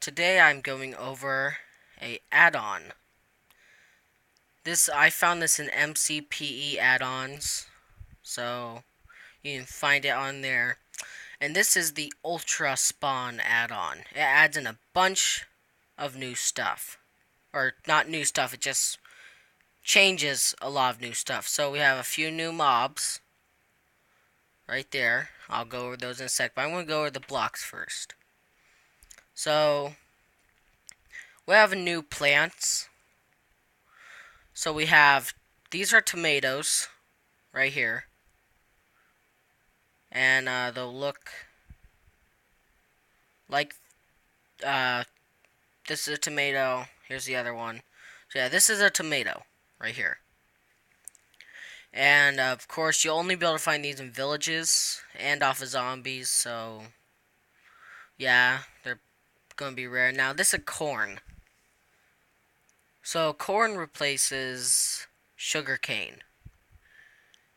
Today I'm going over a add-on. I found this in MCPE add-ons, so you can find it on there. And this is the Ultra Spawn add-on. It adds in a bunch of new stuff. Or not new stuff, it just changes a lot of new stuff. So we have a few new mobs right there. I'll go over those in a sec, but I'm going to go over the blocks first. So we have new plants. So we have, these are tomatoes, right here. And they'll look like, this is a tomato, here's the other one. So yeah, this is a tomato, right here. And of course, you'll only be able to find these in villages, and off of zombies, so yeah, they're gonna be rare. Now, this is corn. So corn replaces sugarcane.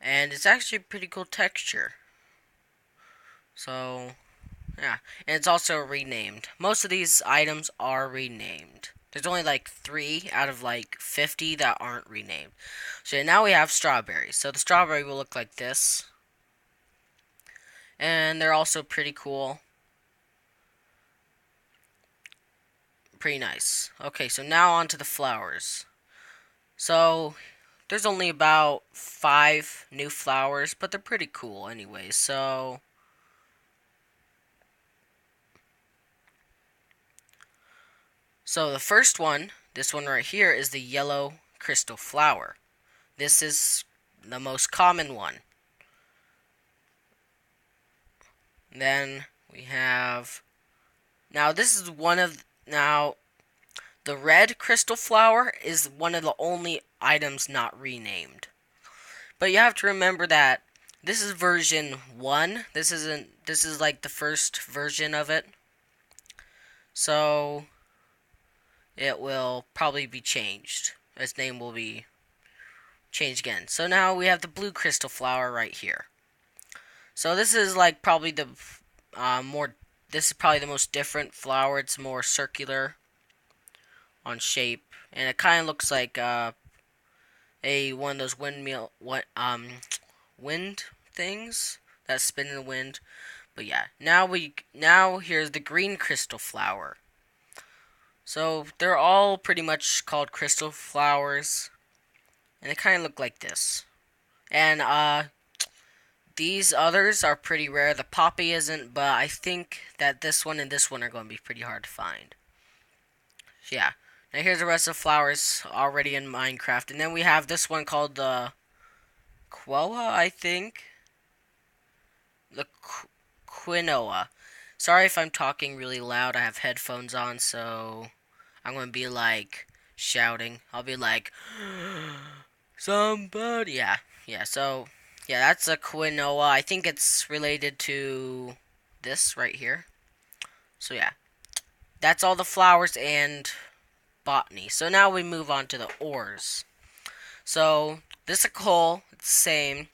And it's actually a pretty cool texture. So, yeah. And it's also renamed. Most of these items are renamed. There's only like 3 out of like 50 that aren't renamed. So now we have strawberries. So the strawberry will look like this. And they're also pretty cool. Pretty nice. Okay, so now on to the flowers. So there's only about 5 new flowers, but they're pretty cool anyway. So the first one, this one right here, is the yellow crystal flower. This is the most common one. Then we have, now this is one of, now the red crystal flower is one of the only items not renamed. But you have to remember that this is version 1. This is like the first version of it. So it will probably be changed. Its name will be changed again. So now we have the blue crystal flower right here. So this is like probably the this is probably the most different flower. It's more circular on shape, and it kind of looks like one of those wind things that spin in the wind. But yeah, now here's the green crystal flower. So they're all pretty much called crystal flowers, and they kind of look like this. And these others are pretty rare. The poppy isn't, but I think that this one and this one are going to be pretty hard to find. So yeah. Now here's the rest of the flowers already in Minecraft. And then we have this one called the Koala, I think. The quinoa. Sorry if I'm talking really loud. I have headphones on, so I'm going to be like shouting. I'll be like, somebody. Yeah, so yeah, that's a quinoa. I think it's related to this right here. So yeah, that's all the flowers and botany. So now we move on to the ores. So this is a coal. It's the same.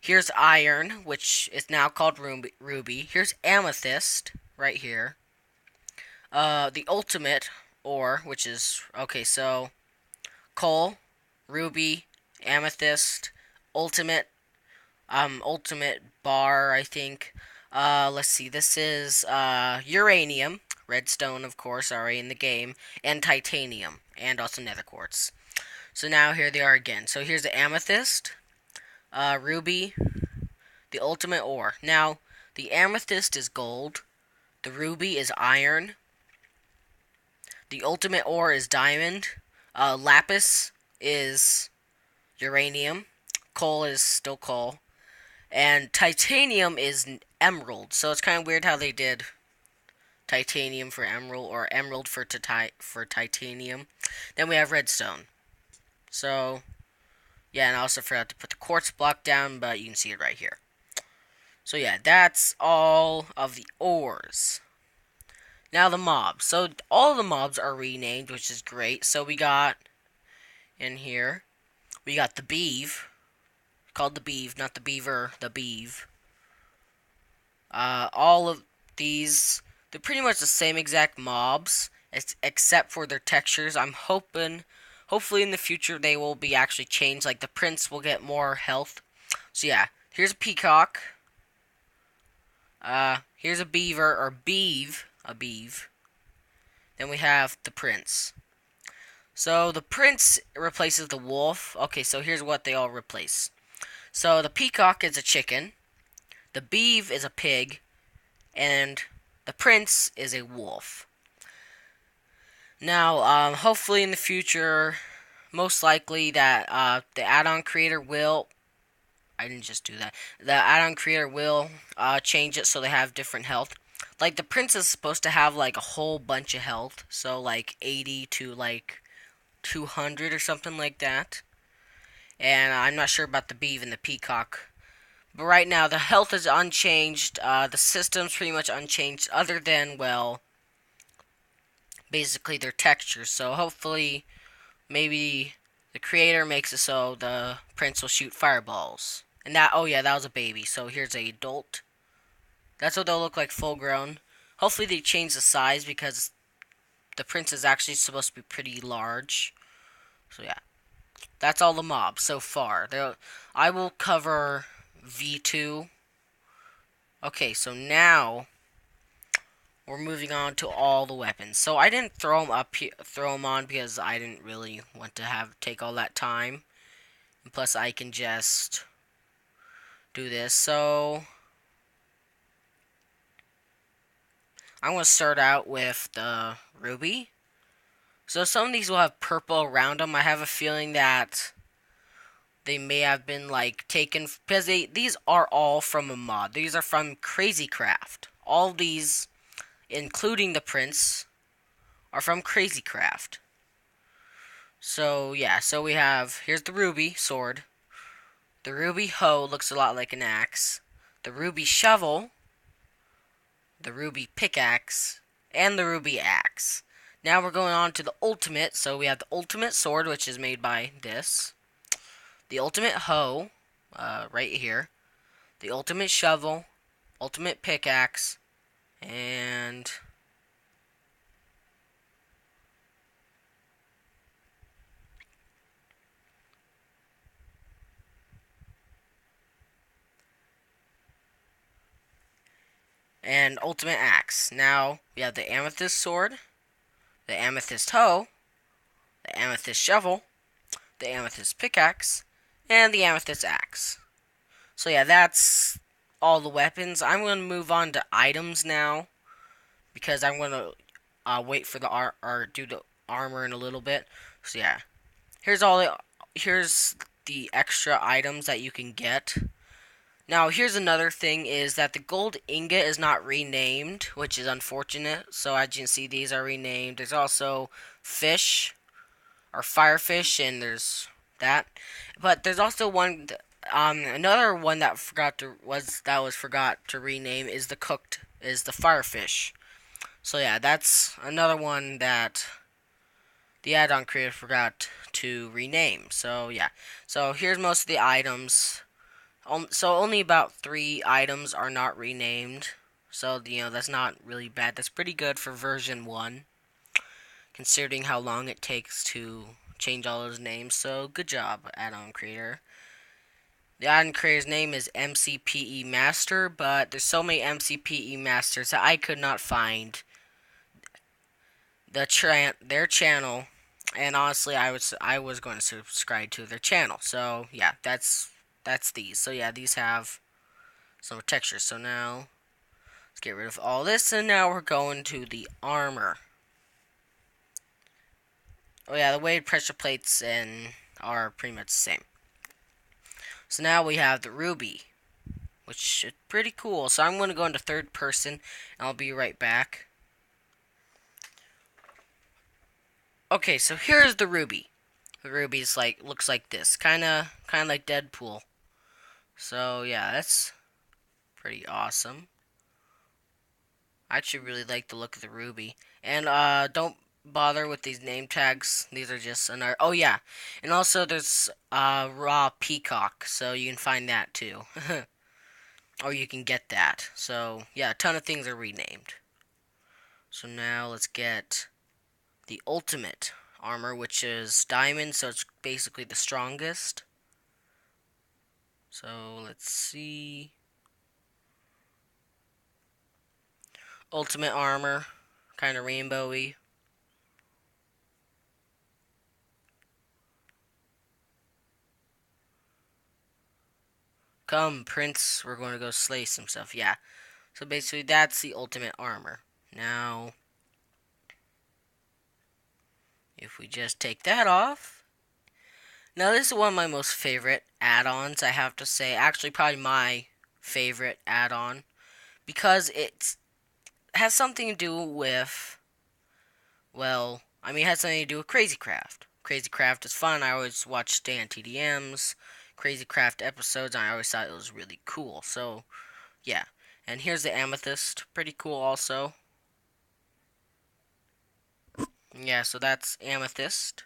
Here's iron, which is now called ruby. Here's amethyst right here. The ultimate ore, which is, okay, so coal, ruby, amethyst, ultimate bar, I think. Let's see, this is uranium, redstone, of course, already in the game, and titanium, and also nether quartz. So now here they are again. So here's the amethyst, ruby, the ultimate ore. Now, the amethyst is gold, the ruby is iron, the ultimate ore is diamond, lapis is uranium, coal is still coal, and titanium is emerald. So it's kind of weird how they did titanium for emerald, or emerald for titanium. Then we have redstone. So yeah, and I also forgot to put the quartz block down, but you can see it right here. So yeah, that's all of the ores. Now the mobs. So all the mobs are renamed, which is great. So we got in here, we got the beeve, called the beeve, not the beaver, the beeve. All of these, They're pretty much the same exact mobs, except for their textures. Hopefully in the future they will be actually changed. Like the prince will get more health. So yeah, here's a peacock. Here's a beaver or a beeve. Then we have the prince. So the prince replaces the wolf. Okay, so here's what they all replace. So the peacock is a chicken, the beeve is a pig, and the prince is a wolf. Now, hopefully in the future, most likely that the add-on creator will. I didn't just do that. The add-on creator will change it so they have different health. Like the prince is supposed to have like a whole bunch of health, so like 80 to like 200 or something like that. And I'm not sure about the beeve and the peacock. But right now, the health is unchanged. The system's pretty much unchanged, other than, well, basically their textures. So hopefully, maybe the creator makes it so the prince will shoot fireballs. And that, oh yeah, that was a baby. So here's a adult. That's what they'll look like full grown. Hopefully they change the size because the prince is actually supposed to be pretty large. So yeah, that's all the mobs so far. I will cover V2. Okay, so now we're moving on to all the weapons. So I didn't throw them on because I didn't really want to take all that time. And plus, I can just do this. So I'm gonna start out with the ruby. So some of these will have purple around them. I have a feeling that they may have been like taken because these are all from a mod. These are from Crazy Craft. All these, including the prince, are from Crazy Craft. So yeah, so we have here's the ruby sword. The ruby hoe looks a lot like an axe. The ruby shovel, the ruby pickaxe, and the ruby axe. Now we're going on to the ultimate. So we have the ultimate sword, which is made by this. The ultimate hoe, right here. The ultimate shovel, ultimate pickaxe, and ultimate axe. Now we have the amethyst sword, the amethyst hoe, the amethyst shovel, the amethyst pickaxe, and the amethyst axe. So yeah, that's all the weapons. I'm going to move on to items now because I'm going to wait for the do the armor in a little bit. So yeah, here's the extra items that you can get. Now here's another thing is that the gold ingot is not renamed, which is unfortunate. So as you can see, these are renamed. There's also fish or firefish, and there's that. But there's also another one that was forgot to rename is the firefish. So yeah, that's another one that the add-on creator forgot to rename. So yeah, so here's most of the items. So only about 3 items are not renamed. So that's not really bad. That's pretty good for version 1, considering how long it takes to change all those names. So good job, add-on creator. The add-on creator's name is MCPE Master, but there's so many MCPE Masters that I could not find their channel. And honestly, I was going to subscribe to their channel. So yeah, that's these. So yeah, these have some texture. So now let's get rid of all this, and now we're going to the armor. Oh yeah, the weighted pressure plates are pretty much the same. So now we have the ruby, which is pretty cool. So I'm going to go into third person, and I'll be right back. Okay, so here's the ruby. The ruby's looks like this, kind of like Deadpool. So yeah, that's pretty awesome. I actually really like the look of the ruby. And don't bother with these name tags. These are just another. Oh yeah, and also there's raw peacock, so you can find that too, or you can get that. So yeah, a ton of things are renamed. So now let's get the ultimate armor, which is diamond, so it's basically the strongest. So let's see. Ultimate armor, kind of rainbowy. Come, Prince, we're going to go slay some stuff. Yeah. So basically, that's the ultimate armor. Now, if we just take that off. Now, this is one of my most favorite add-ons, I have to say. Actually, probably my favorite add-on. Because it has something to do with, well, I mean, it has something to do with Crazy Craft. Crazy Craft is fun. I always watch Stan TDM's Crazy Craft episodes, and I always thought it was really cool. So, yeah. And here's the amethyst. Pretty cool also. Yeah, so that's amethyst.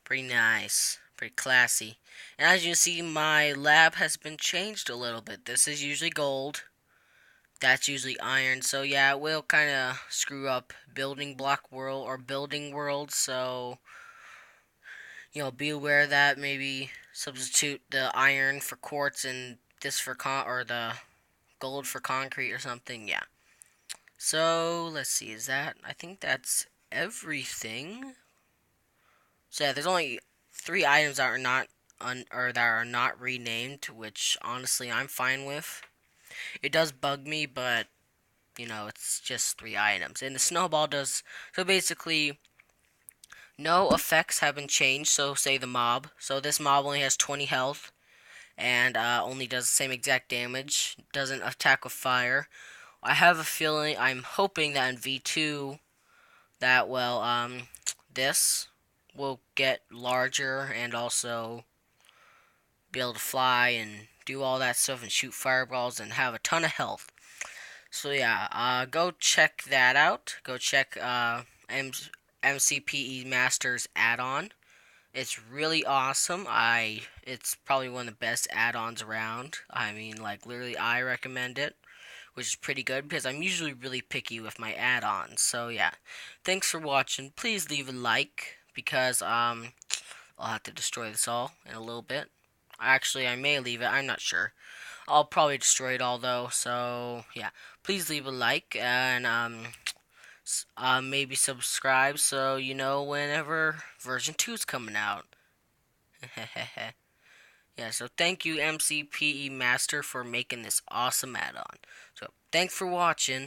Pretty nice. Pretty classy. And as you can see, my lab has been changed a little bit. This is usually gold. That's usually iron. So yeah, it will kind of screw up building block world or building world. So, be aware of that. Maybe substitute the iron for quartz and this for or the gold for concrete or something. Yeah. So let's see. I think that's everything. So yeah, there's only 3 items that are not or that are not renamed, which honestly I'm fine with. It does bug me, but it's just 3 items. And the snowball does so basically no effects have been changed. So say the mob. So this mob only has 20 health and only does the same exact damage. Doesn't attack with fire. I have a feeling, I'm hoping that in V2 that this will get larger and also be able to fly and do all that stuff and shoot fireballs and have a ton of health. So yeah, go check that out. Go check MCPE Masters add-on. It's really awesome. It's probably one of the best add-ons around. I mean, like literally, I recommend it, which is pretty good because I'm usually really picky with my add-ons. So yeah, thanks for watching. Please leave a like because I'll have to destroy this all in a little bit. Actually, I may leave it. I'm not sure. I'll probably destroy it all though. So yeah, please leave a like and maybe subscribe so you know whenever version 2 is coming out. Yeah, so thank you MCPE Master for making this awesome add-on. So thanks for watching.